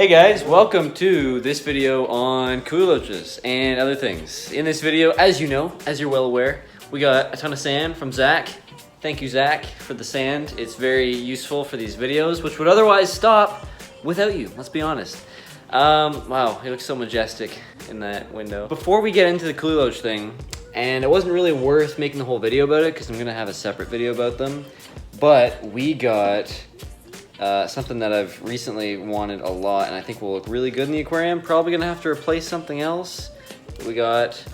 Hey guys, welcome to this video on Kuhli Loaches and other things. In this video, as you know, as you're well aware, we got a ton of sand from Zach. Thank you, Zach, for the sand. It's very useful for these videos, which would otherwise stop without you, let's be honest. Wow, he looks so majestic in that window. Before we get into the Kuhli Loach thing, and it wasn't really worth making the whole video about it because I'm gonna have a separate video about them, but we got something that I've recently wanted a lot and I think will look really good in the aquarium. Probably gonna have to replace something else. We got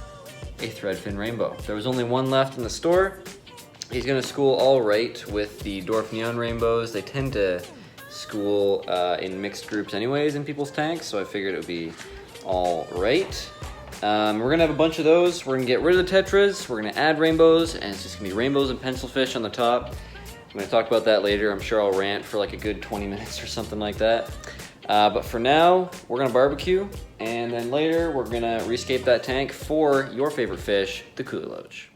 a threadfin rainbow. There was only one left in the store. He's gonna school all right with the dwarf neon rainbows. They tend to school in mixed groups anyways in people's tanks, so I figured it would be all right. We're gonna have a bunch of those. We're gonna get rid of the tetras. We're gonna add rainbows, and it's just gonna be rainbows and pencil fish on the top. I'm gonna talk about that later. I'm sure I'll rant for like a good 20 minutes or something like that. But for now, we're gonna barbecue, and then later we're gonna rescape that tank for your favorite fish, the Kuhli Loach.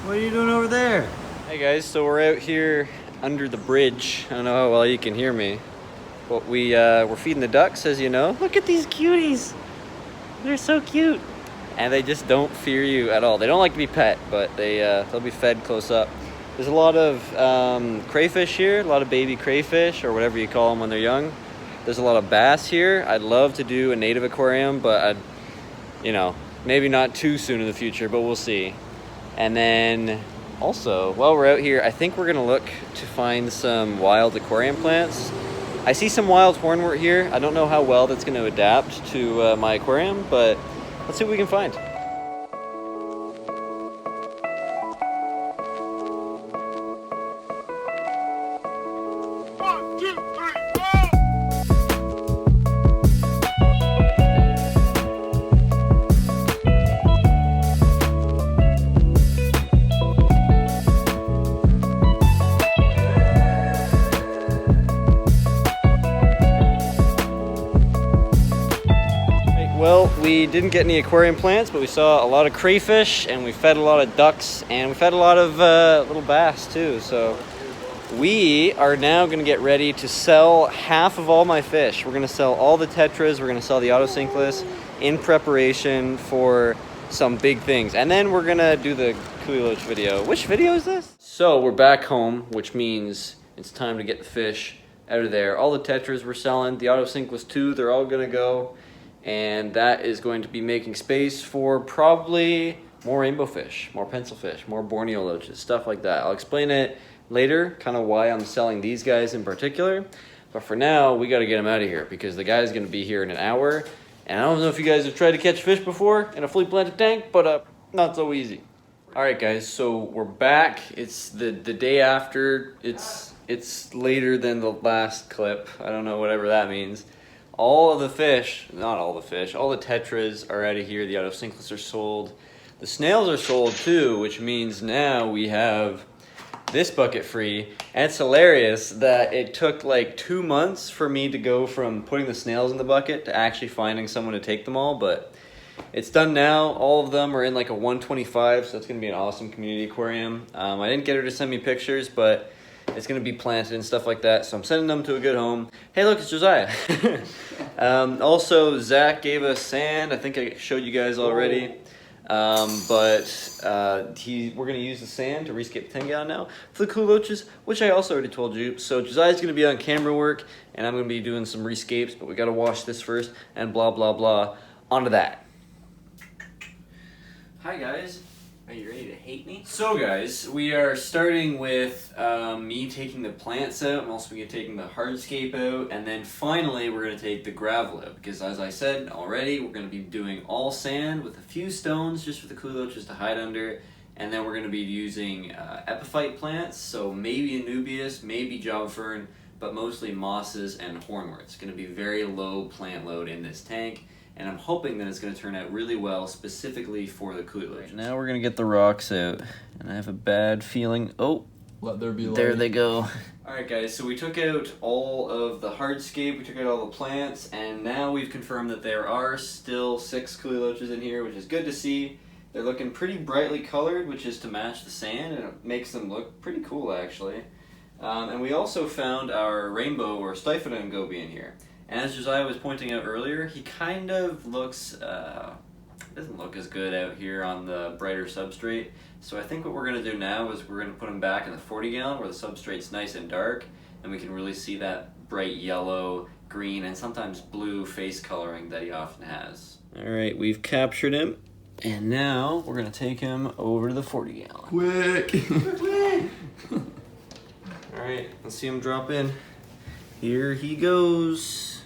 What are you doing over there? Hey guys, so we're out here under the bridge. I don't know how well you can hear me, but we're feeding the ducks, as you know. Look at these cuties. They're so cute. And they just don't fear you at all. They don't like to be pet, but they'll be fed close up. There's a lot of crayfish here, a lot of baby crayfish, or whatever you call them when they're young. There's a lot of bass here. I'd love to do a native aquarium, but maybe not too soon in the future, but we'll see. And then also, while we're out here, I think we're gonna look to find some wild aquarium plants. I see some wild hornwort here. I don't know how well that's gonna adapt to my aquarium, but let's see what we can find. Well, we didn't get any aquarium plants, but we saw a lot of crayfish, and we fed a lot of ducks, and we fed a lot of little bass too. So we are now gonna get ready to sell half of all my fish. We're gonna sell all the tetras, we're gonna sell the autosinkless in preparation for some big things. And then we're gonna do the Kuhli Loach video. Which video is this? So we're back home, which means it's time to get the fish out of there. All the tetras we're selling, the autosinkless too, they're all gonna go. And that is going to be making space for probably more rainbow fish, more pencil fish, more Borneo loaches, stuff like that. I'll explain it later, kind of why I'm selling these guys in particular. But for now, we got to get them out of here because the guy's going to be here in an hour. And I don't know if you guys have tried to catch fish before in a fully planted tank, but not so easy. All right, guys, so we're back. It's the day after. It's later than the last clip. I don't know, whatever that means. All of the fish, not all the fish, all the tetras are out of here. The autosinkless are sold. The snails are sold too, which means now we have this bucket free. And it's hilarious that it took like 2 months for me to go from putting the snails in the bucket to actually finding someone to take them all, but it's done now. All of them are in like a 125, so that's gonna be an awesome community aquarium. I didn't get her to send me pictures, but it's going to be planted and stuff like that, so I'm sending them to a good home. Hey, look, it's Josiah. Also, Zach gave us sand. I think I showed you guys already. We're going to use the sand to rescape the 10-gallon now for the Kuhli Loaches, which I also already told you. So Josiah's going to be on camera work, and I'm going to be doing some rescapes, but we got to wash this first, and blah, blah, blah. On to that. Hi, guys. Are you ready to hate me? So guys, we are starting with me taking the plants out. I'm also going to be taking the hardscape out. And then finally, we're going to take the gravel out. Because as I said already, we're going to be doing all sand with a few stones just for the Kuhli Loaches to hide under. And then we're going to be using epiphyte plants. So maybe Anubias, maybe Java Fern, but mostly mosses and hornwort. It's going to be very low plant load in this tank. And I'm hoping that it's going to turn out really well, specifically for the Kuhli Loach. Now we're going to get the rocks out, and I have a bad feeling. Oh, Let there be light. There they go. Alright guys, so we took out all of the hardscape, we took out all the plants, and now we've confirmed that there are still 6 Kuhli Loaches in here, which is good to see. They're looking pretty brightly colored, which is to match the sand, and it makes them look pretty cool actually. And we also found our rainbow or Styphodon goby in here. And as Josiah was pointing out earlier, he kind of looks, doesn't look as good out here on the brighter substrate. So I think what we're going to do now is we're going to put him back in the 40 gallon where the substrate's nice and dark, and we can really see that bright yellow, green, and sometimes blue face coloring that he often has. Alright, we've captured him, and now we're going to take him over to the 40 gallon. Quick! Quick! Alright, let's see him drop in. Here he goes.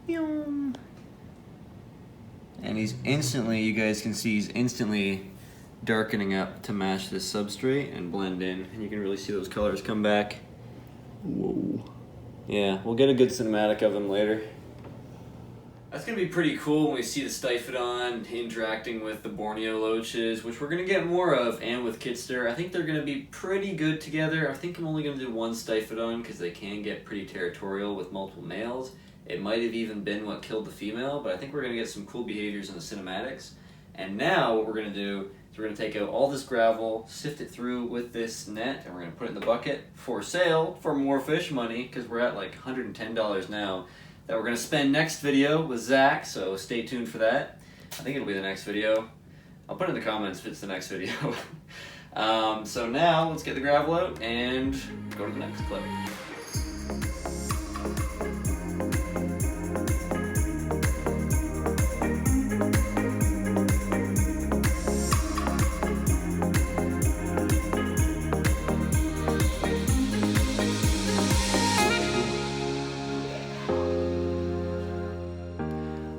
And he's instantly, you guys can see, he's instantly darkening up to match this substrate and blend in. And you can really see those colors come back. Whoa. Yeah, we'll get a good cinematic of him later. That's going to be pretty cool when we see the Styphodon interacting with the Borneo Loaches, which we're going to get more of, and with Kitster. I think they're going to be pretty good together. I think I'm only going to do one Styphodon because they can get pretty territorial with multiple males. It might have even been what killed the female, but I think we're going to get some cool behaviors in the cinematics. And now what we're going to do is we're going to take out all this gravel, sift it through with this net, and we're going to put it in the bucket for sale for more fish money, because we're at like $110 now. That we're going to spend next video with Zach, so stay tuned for that. I think it'll be the next video. I'll put in the comments if it's the next video. So now, let's get the gravel out and go to the next clip.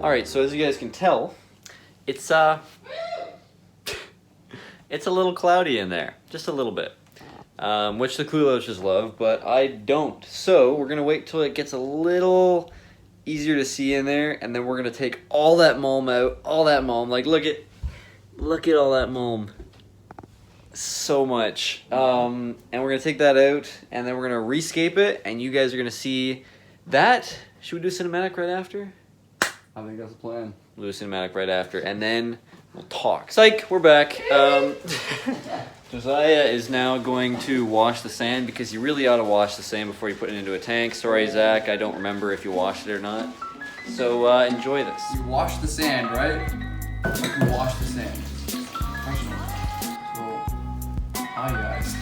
Alright, so as you guys can tell, it's a little cloudy in there, just a little bit, which the Kuhli Loaches love, but I don't. So we're gonna wait till it gets a little easier to see in there, and then we're gonna take all that mulm out, all that mulm. Like look at all that mulm, so much. And we're gonna take that out, and then we're gonna rescape it, and you guys are gonna see that. Should we do cinematic right after? I think that's the plan. We'll do cinematic right after, and then we'll talk. Psych, we're back. Josiah is now going to wash the sand, because you really ought to wash the sand before you put it into a tank. Sorry, Zach, I don't remember if you washed it or not. So enjoy this. You wash the sand, right? You wash the sand. Professional. So, hi guys.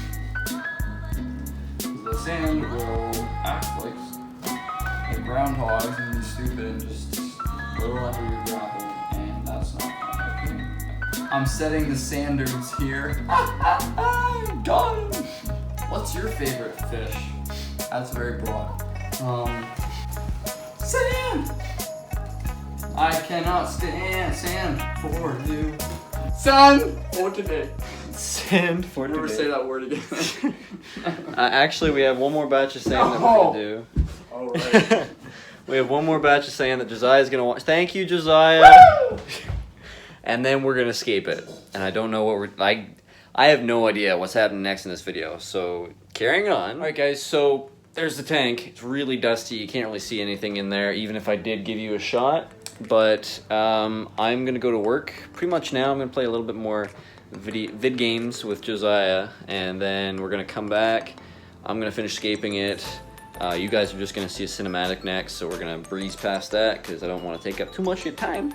The sand will act like groundhogs and be stupid and just go under your gravel, and that's not fun. Okay. I'm setting the standards here. Got him! What's your favorite fish? That's very broad. Sand! I cannot stand sand for you. Sand for today. Sand for today. Never say that word again. Actually, we have one more batch of sand that we're going to do. All right. We have one more batch of sand that Josiah's going to watch. Thank you, Josiah. Woo! And then we're going to escape it. And I don't know what we're... I have no idea what's happening next in this video. So, carrying on. Alright guys, so there's the tank. It's really dusty. You can't really see anything in there, even if I did give you a shot. But I'm going to go to work pretty much now. I'm going to play a little bit more vid games with Josiah. And then we're going to come back. I'm going to finish scaping it. You guys are just going to see a cinematic next, so we're going to breeze past that because I don't want to take up too much of your time.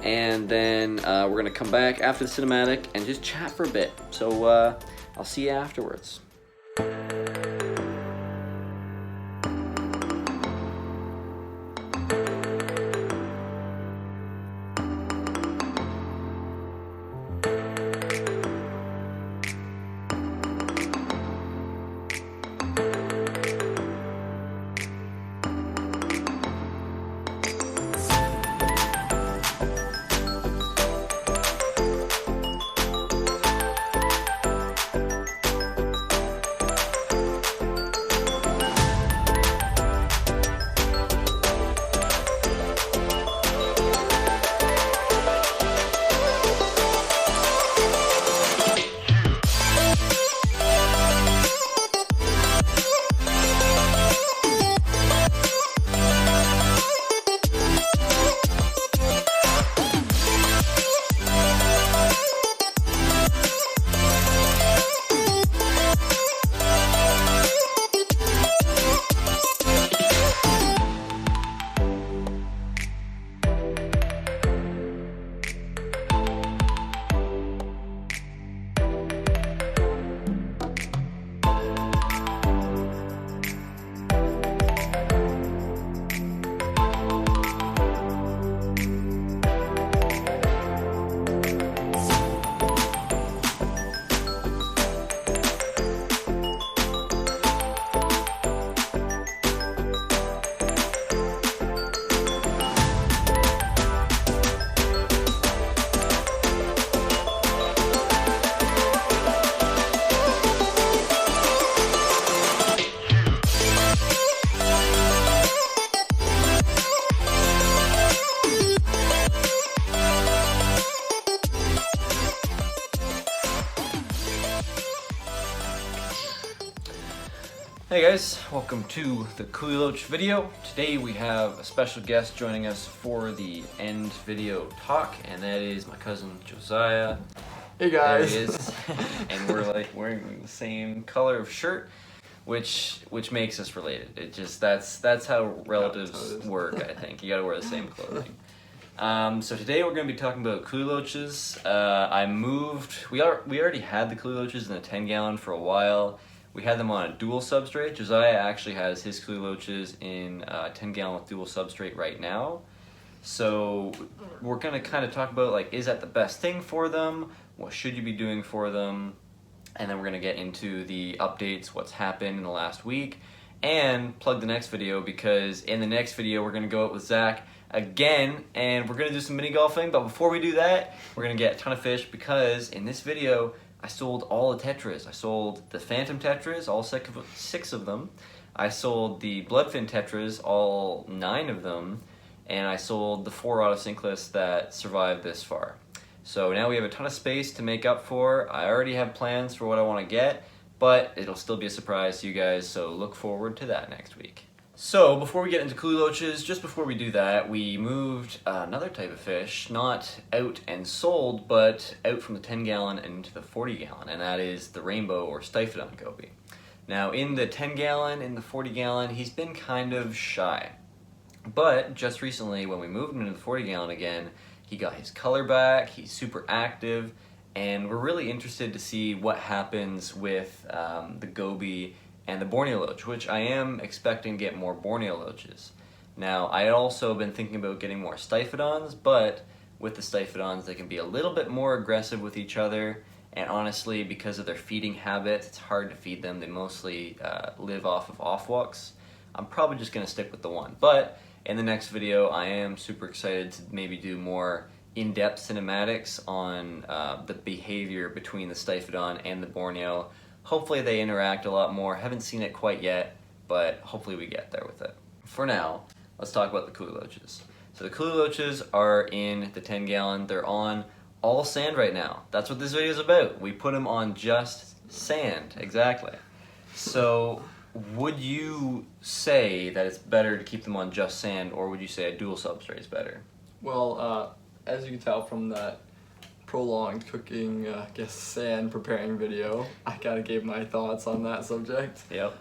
And then we're going to come back after the cinematic and just chat for a bit. So I'll see you afterwards. Hey guys, welcome to the Kuhli Loach video. Today we have a special guest joining us for the end video talk, and that is my cousin Josiah. Hey guys. There he is. And we're like wearing the same color of shirt, which makes us related. It just that's how relatives work, I think. You gotta wear the same clothing. So today we're going to be talking about Kuhli Loaches. We already had the Kuhli Loaches in a 10-gallon for a while. We had them on a dual substrate. Josiah actually has his Kuhli Loaches in a 10-gallon with dual substrate right now. So we're going to kind of talk about, like, is that the best thing for them? What should you be doing for them? And then we're going to get into the updates, what's happened in the last week, and plug the next video, because in the next video we're going to go out with Zach again, and we're going to do some mini golfing. But before we do that, we're going to get a ton of fish, because in this video I sold all the Tetras. I sold the Phantom Tetras, all six of them. I sold the Bloodfin Tetras, all 9 of them. And I sold the 4 Autosynclists that survived this far. So now we have a ton of space to make up for. I already have plans for what I want to get, but it'll still be a surprise to you guys, so look forward to that next week. So before we get into Kuhli Loaches, just before we do that, we moved another type of fish, not out and sold, but out from the 10-gallon and into the 40-gallon, and that is the rainbow or Stiphodon Goby. Now in the 10-gallon, in the 40-gallon, he's been kind of shy. But just recently, when we moved him into the 40-gallon again, he got his color back, he's super active, and we're really interested to see what happens with the Goby and the Borneo Loach, which I am expecting to get more Borneo Loaches. Now, I had also been thinking about getting more Stiphodons, but with the Stiphodons, they can be a little bit more aggressive with each other, and honestly, because of their feeding habits, it's hard to feed them. They mostly live off of off-walks. I'm probably just going to stick with the one. But in the next video, I am super excited to maybe do more in-depth cinematics on the behavior between the Stiphodon and the Borneo. Hopefully they interact a lot more. Haven't seen it quite yet, but hopefully we get there with it. For now, let's talk about the Kuhli Loaches. So the Kuhli Loaches are in the 10-gallon. They're on all sand right now. That's what this video is about. We put them on just sand, exactly. So would you say that it's better to keep them on just sand, or would you say a dual substrate is better? Well, as you can tell from that prolonged cooking, sand preparing video, I kind of gave my thoughts on that subject. Yep.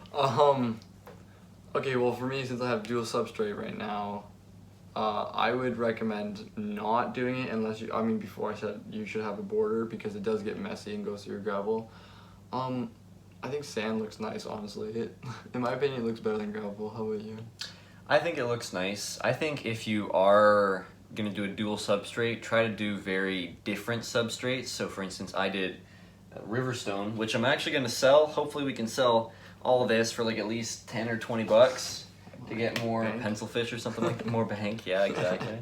Okay, well for me, since I have dual substrate right now, I would recommend not doing it unless you, before I said you should have a border, because it does get messy and goes through your gravel. I think sand looks nice, honestly. In my opinion, it looks better than gravel. How about you? I think it looks nice. I think if you are going to do a dual substrate, try to do very different substrates. So for instance, I did Riverstone, which I'm actually going to sell. Hopefully we can sell all of this for like at least 10 or 20 bucks to get more pencil fish or something like that. More bank, yeah, exactly.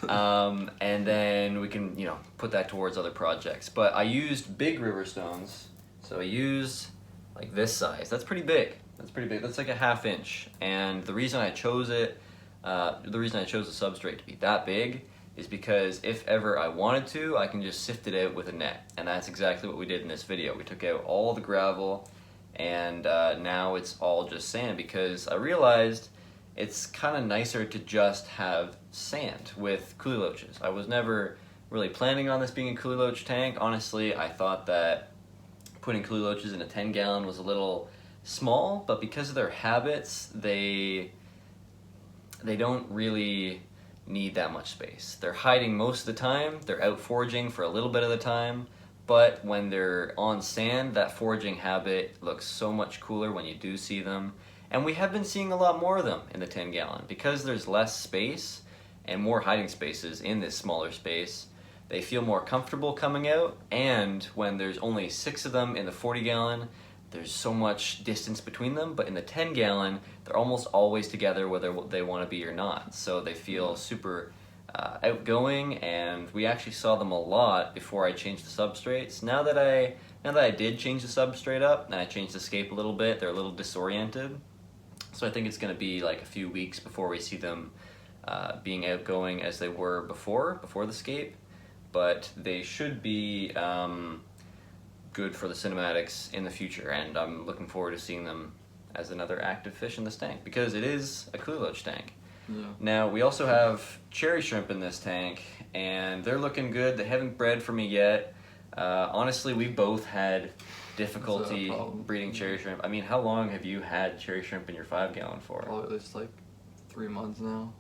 And then we can, put that towards other projects. But I used big Riverstones. So I used like this size. That's pretty big. That's pretty big. That's like a 1/2 inch. And the reason I chose it, the substrate to be that big is because if ever I wanted to, I can just sift it out with a net. And that's exactly what we did in this video. We took out all the gravel, and now it's all just sand, because I realized it's kind of nicer to just have sand with Kuhli Loaches. I was never really planning on this being a Kuhli Loach tank. Honestly, I thought that putting Kuhli Loaches in a 10-gallon was a little small, but because of their habits, they don't really need that much space. They're hiding most of the time, they're out foraging for a little bit of the time, but when they're on sand, that foraging habit looks so much cooler when you do see them. And we have been seeing a lot more of them in the 10-gallon. Because there's less space and more hiding spaces in this smaller space, they feel more comfortable coming out, and when there's only 6 of them in the 40-gallon, there's so much distance between them, but in the 10-gallon, they're almost always together whether they want to be or not. So they feel super outgoing, and we actually saw them a lot before I changed the substrates. Now that I did change the substrate up, and I changed the scape a little bit, they're a little disoriented. So I think it's going to be like a few weeks before we see them being outgoing as they were before the scape. But they should be good for the cinematics in the future, and I'm looking forward to seeing them as another active fish in this tank, because it is a Kuhli Loach tank. Yeah. Now, we also have cherry shrimp in this tank, and they're looking good. They haven't bred for me yet. Honestly, we both had difficulty breeding cherry shrimp. I mean, how long have you had cherry shrimp in your 5-gallon for? Probably just like 3 months now,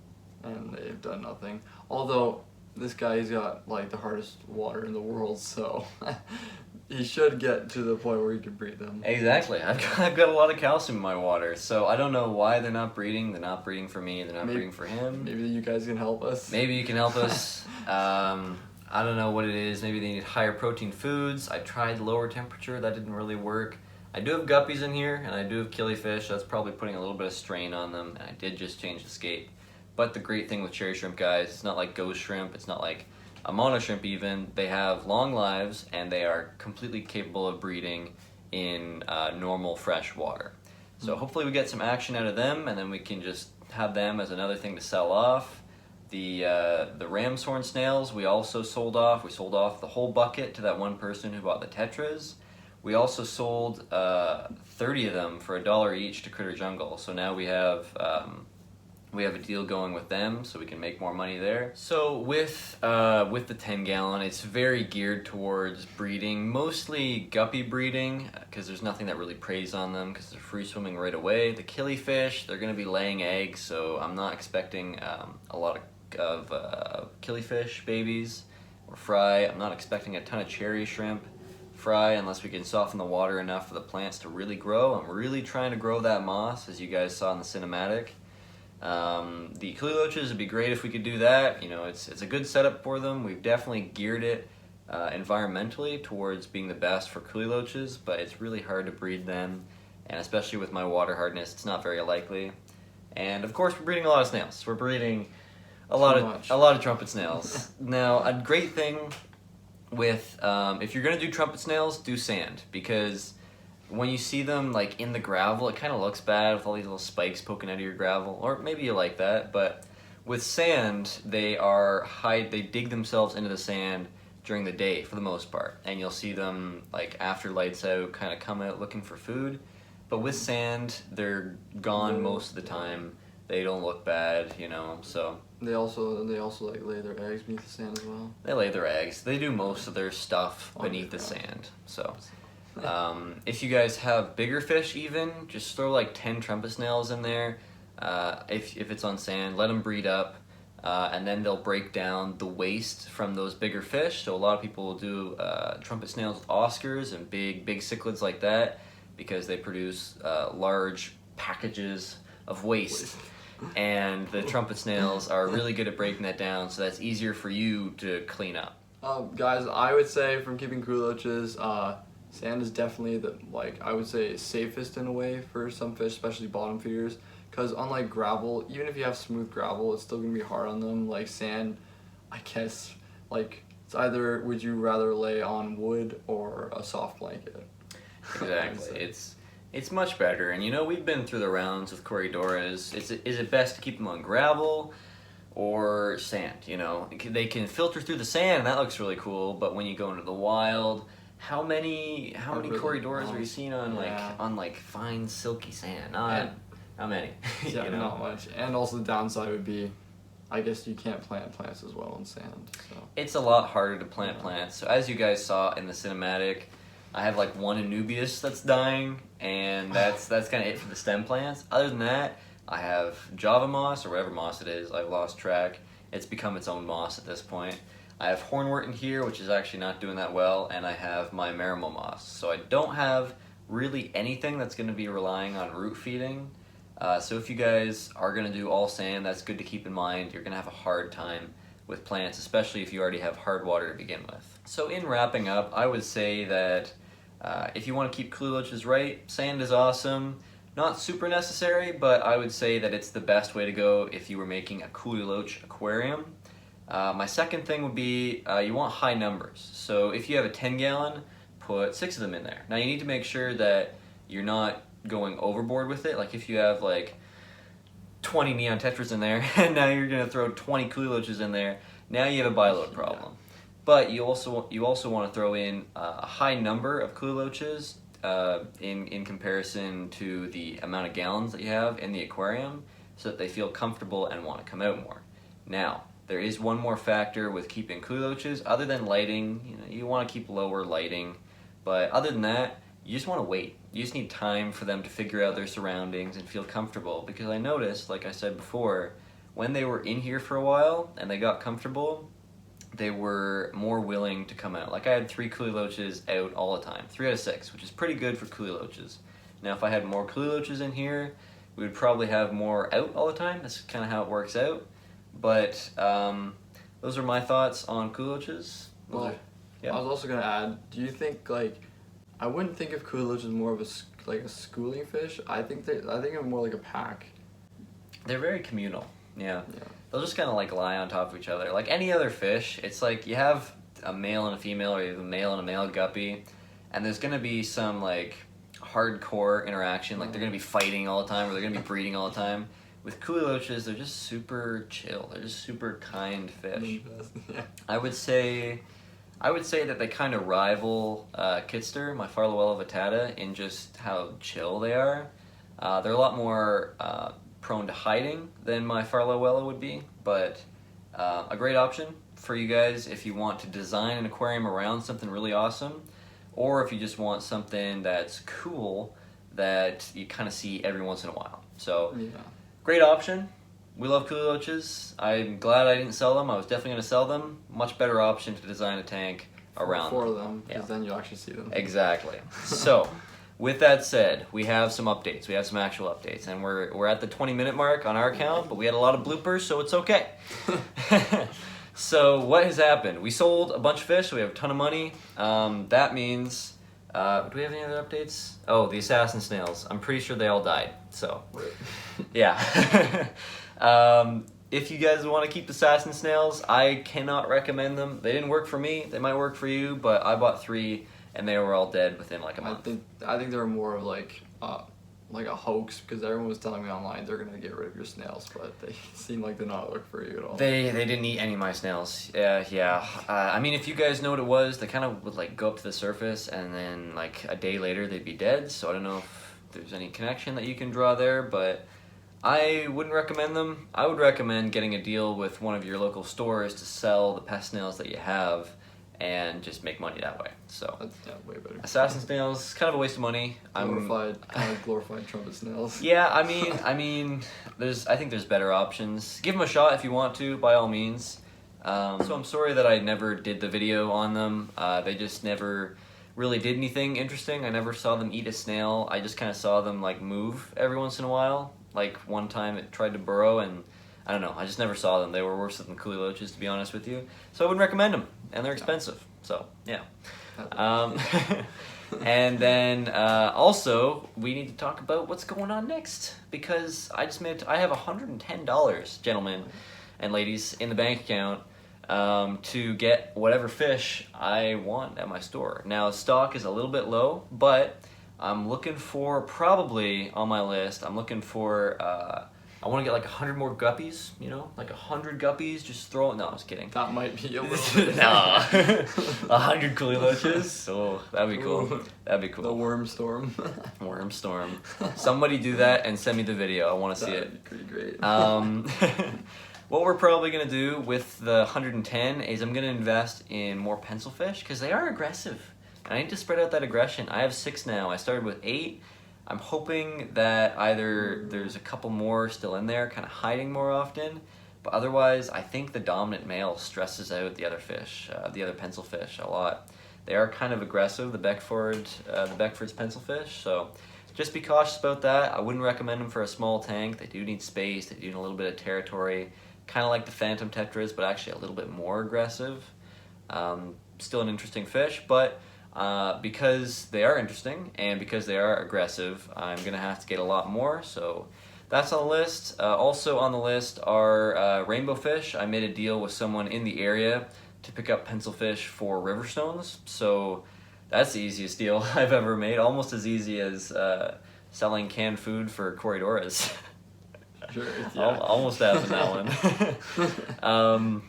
and they've done nothing. Although this guy's got like the hardest water in the world, so he should get to the point where he can breed them. Exactly. I've got a lot of calcium in my water, so I don't know why they're not breeding. They're not breeding for me. They're not breeding for him. Maybe you guys can help us. Maybe you can help us. I don't know what it is. Maybe they need higher protein foods. I tried lower temperature. That didn't really work. I do have guppies in here, and I do have killifish. That's probably putting a little bit of strain on them, and I did just change the skate. But the great thing with cherry shrimp, guys, it's not like ghost shrimp. It's not like a mono shrimp even. They have long lives, and they are completely capable of breeding in normal fresh water. So hopefully we get some action out of them, and then we can just have them as another thing to sell off. The ram's horn snails we also sold off. We sold off the whole bucket to that one person who bought the Tetras. We also sold 30 of them for $1 each to Critter Jungle. So now we have a deal going with them, so we can make more money there. So with the 10-gallon, it's very geared towards breeding, mostly guppy breeding, because there's nothing that really preys on them because they're free swimming right away. The killifish, they're going to be laying eggs, so I'm not expecting a lot of killifish babies or fry. I'm not expecting a ton of cherry shrimp fry unless we can soften the water enough for the plants to really grow. I'm really trying to grow that moss, as you guys saw in the cinematic. The Kuhli Loaches would be great if we could do that. You know, it's a good setup for them. We've definitely geared it environmentally towards being the best for Kuhli Loaches, but it's really hard to breed them, and especially with my water hardness, it's not very likely. And of course, we're breeding a lot of snails. We're breeding a lot of trumpet snails. Now, a great thing with if you're gonna do trumpet snails, do sand, because when you see them like in the gravel, it kind of looks bad with all these little spikes poking out of your gravel, or maybe you like that. But with sand, they dig themselves into the sand during the day for the most part, and you'll see them like after lights out, kind of come out looking for food. But with sand, they're gone most of the time. They don't look bad, you know. So they also like lay their eggs beneath the sand as well. They lay their eggs. They do most of their stuff beneath the sand. So. If you guys have bigger fish even, just throw like 10 trumpet snails in there. If it's on sand, let them breed up, and then they'll break down the waste from those bigger fish. So a lot of people will do trumpet snails with Oscars and big cichlids like that, because they produce large packages of waste. And the trumpet snails are really good at breaking that down, so that's easier for you to clean up. Guys, I would say from keeping Kuhli Loaches, sand is definitely I would say safest in a way for some fish, especially bottom feeders, because unlike gravel, even if you have smooth gravel, it's still gonna be hard on them. Like sand, I guess, like it's either would you rather lay on wood or a soft blanket? Exactly. It's much better, and you know, we've been through the rounds with corridoras. Is it best to keep them on gravel or sand? You know, they can filter through the sand, and that looks really cool. But when you go into the wild, how many corridoras are you seeing on like fine silky sand? Not many. Yeah, you know? Not much. And also the downside would be, I guess you can't plant plants as well in sand. So it's a lot harder to plant plants. So as you guys saw in the cinematic, I have like one Anubias that's dying, and that's kind of it for the stem plants. Other than that, I have Java moss, or whatever moss it is. I've lost track. It's become its own moss at this point. I have hornwort in here, which is actually not doing that well, and I have my marimo moss. So I don't have really anything that's going to be relying on root feeding. So if you guys are going to do all sand, that's good to keep in mind. You're going to have a hard time with plants, especially if you already have hard water to begin with. So in wrapping up, I would say that if you want to keep Kuhli Loaches right, sand is awesome. Not super necessary, but I would say that it's the best way to go if you were making a Kuhli Loach aquarium. My second thing would be you want high numbers. So if you have a 10-gallon, put 6 of them in there. Now you need to make sure that you're not going overboard with it. Like if you have like 20 neon tetras in there, and now you're going to throw 20 Kuhli Loaches in there, now you have a biload problem. But you also want to throw in a high number of Kuhli Loaches in comparison to the amount of gallons that you have in the aquarium, so that they feel comfortable and want to come out more. Now, there is one more factor with keeping Kuhli Loaches. Other than lighting, you know, you want to keep lower lighting, but other than that, you just want to wait. You just need time for them to figure out their surroundings and feel comfortable, because I noticed, like I said before, when they were in here for a while and they got comfortable, they were more willing to come out. Like, I had 3 Kuhli Loaches out all the time, 3 out of 6, which is pretty good for Kuhli Loaches. Now, if I had more Kuhli Loaches in here, we would probably have more out all the time. That's kind of how it works out. But those are my thoughts on Kuhli Loaches. Well, yeah. I was also gonna add, do you think, like, I wouldn't think of Kuhli Loach as more of a schooling fish. I think of more like a pack. They're very communal. Yeah. Yeah. They'll just kind of like lie on top of each other. Like any other fish, it's like you have a male and a female, or you have a male and a male guppy, and there's gonna be some like hardcore interaction. Like they're gonna be fighting all the time, or they're gonna be breeding all the time. With Kuhli Loaches, they're just super chill. They're just super kind fish. Yeah. I would say that they kind of rival Kitster, my Farlowella vittata, in just how chill they are. They're a lot more prone to hiding than my Farlowella would be, but a great option for you guys if you want to design an aquarium around something really awesome, or if you just want something that's cool that you kind of see every once in a while. So, Yeah. great option. We love Kuhli Loaches. I'm glad I didn't sell them. I was definitely going to sell them. Much better option to design a tank around for them, because Yeah. then you actually see them. Exactly. So, with that said, we have some updates. We have some actual updates, and we're at the 20-minute mark on our account, but we had a lot of bloopers, so it's okay. So, what has happened? We sold a bunch of fish, so we have a ton of money. That means, do we have any other updates? Oh, the assassin snails. I'm pretty sure they all died, so, yeah. If you guys want to keep assassin snails, I cannot recommend them. They didn't work for me. They might work for you, but I bought 3, and they were all dead within like a month. I think they were more of like a hoax, because everyone was telling me online they're gonna get rid of your snails, but they seem like they're not work for you at all. They didn't eat any of my snails. Yeah. I mean, if you guys know what it was, they kind of would like go up to the surface, and then like a day later they'd be dead. So I don't know if there's any connection that you can draw there, but I wouldn't recommend them. I would recommend getting a deal with one of your local stores to sell the pest snails that you have and just make money that way. So That's way better. assassin snails, kind of a waste of money. Glorified trumpet snails. Yeah, I mean, I think there's better options. Give them a shot if you want to, by all means. So I'm sorry that I never did the video on them. They just never really did anything interesting. I never saw them eat a snail. I just kind of saw them like move every once in a while. Like one time it tried to burrow, and I don't know, I just never saw them. They were worse than Kuhli Loaches, to be honest with you. So I wouldn't recommend them, and they're expensive. So, yeah. And then also, we need to talk about what's going on next, because I have $110, gentlemen and ladies, in the bank account to get whatever fish I want at my store. Now, stock is a little bit low, but I'm looking for, probably on my list, I'm looking for, I want to get like 100 more guppies, you know, like 100 guppies, just throw it, no, I was kidding. That might be a little bit. No, 100 Kuhli Loaches, oh, that'd be cool, that'd be cool. The worm storm. Worm storm. Somebody do that and send me the video, I want to see it. That'd be pretty great. What we're probably going to do with the 110 is I'm going to invest in more pencil fish, because they are aggressive. And I need to spread out that aggression. I have 6 now. I started with 8. I'm hoping that either there's a couple more still in there, kind of hiding more often, but otherwise I think the dominant male stresses out the other fish, the other pencil fish a lot. They are kind of aggressive, the Beckford's pencil fish, so just be cautious about that. I wouldn't recommend them for a small tank. They do need space, they do need a little bit of territory, kind of like the phantom tetras, but actually a little bit more aggressive. Still an interesting fish, but because they are interesting and because they are aggressive, I'm going to have to get a lot more, so that's on the list. Also on the list are rainbow fish. I made a deal with someone in the area to pick up pencil fish for river stones, so that's the easiest deal I've ever made, almost as easy as selling canned food for corridoras. Sure, yeah. Almost happened that one.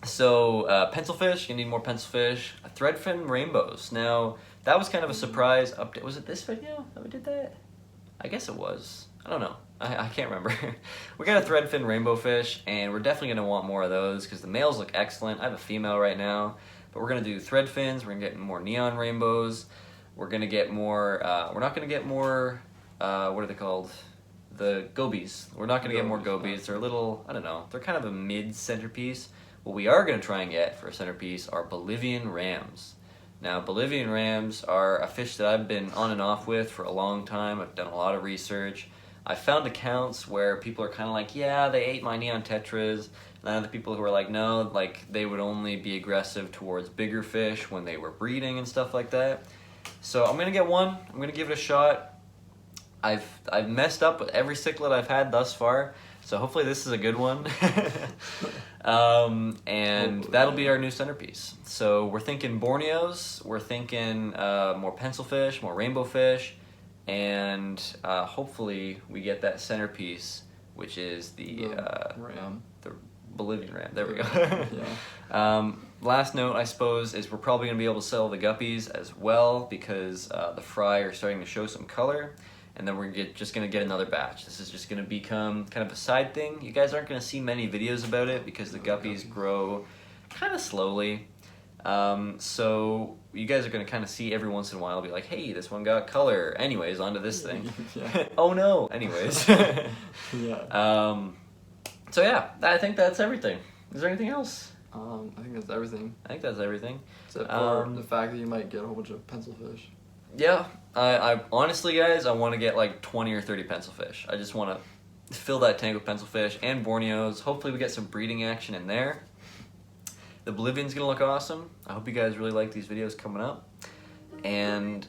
So pencil fish, you need more pencil fish. Threadfin rainbows. Now, that was kind of a surprise update. Was it this video that we did that? I guess it was. I don't know. I can't remember. We got a threadfin rainbow fish, and we're definitely going to want more of those because the males look excellent. I have a female right now, but we're going to do threadfins. We're going to get more neon rainbows. We're going to get more, we're not going to get more, what are they called? The gobies. We're not going to get more gobies. They're a little, I don't know, they're kind of a mid-centerpiece. What we are going to try and get for a centerpiece are Bolivian Rams. Now, Bolivian Rams are a fish that I've been on and off with for a long time. I've done a lot of research. I found accounts where people are kind of like, yeah, they ate my neon tetras. And then other people who are like, no, like they would only be aggressive towards bigger fish when they were breeding and stuff like that. So I'm gonna get one. I'm gonna give it a shot. I've messed up with every cichlid I've had thus far, so hopefully this is a good one. And that'll be our new centerpiece. So we're thinking Borneos. We're thinking more pencil fish, more rainbow fish. And hopefully we get that centerpiece, which is the ram. The Bolivian ram. There we go. Yeah. Last note, I suppose, is we're probably going to be able to sell the guppies as well because the fry are starting to show some color. And then we're just going to get another batch. This is just going to become kind of a side thing. You guys aren't going to see many videos about it because the guppies grow kind of slowly. So you guys are going to kind of see every once in a while, be like, hey, this one got color. Anyways, onto this thing. Yeah. Oh no. Anyways. Yeah. So yeah, I think that's everything. Is there anything else? I think that's everything. I think that's everything. Except for the fact that you might get a whole bunch of pencil fish. Yeah, I honestly, guys, I want to get like 20 or 30 pencil fish. I just want to fill that tank with pencil fish and Borneos. Hopefully we get some breeding action in there. The Bolivian's gonna look awesome. I hope you guys really like these videos coming up. And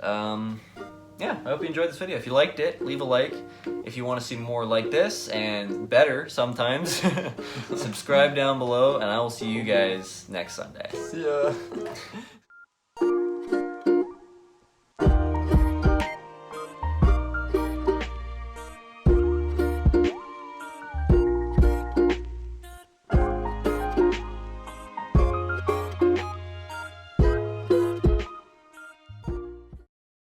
yeah, I hope you enjoyed this video. If you liked it, leave a like. If you want to see more like this and better sometimes, subscribe down below, and I will see you guys next Sunday. See ya.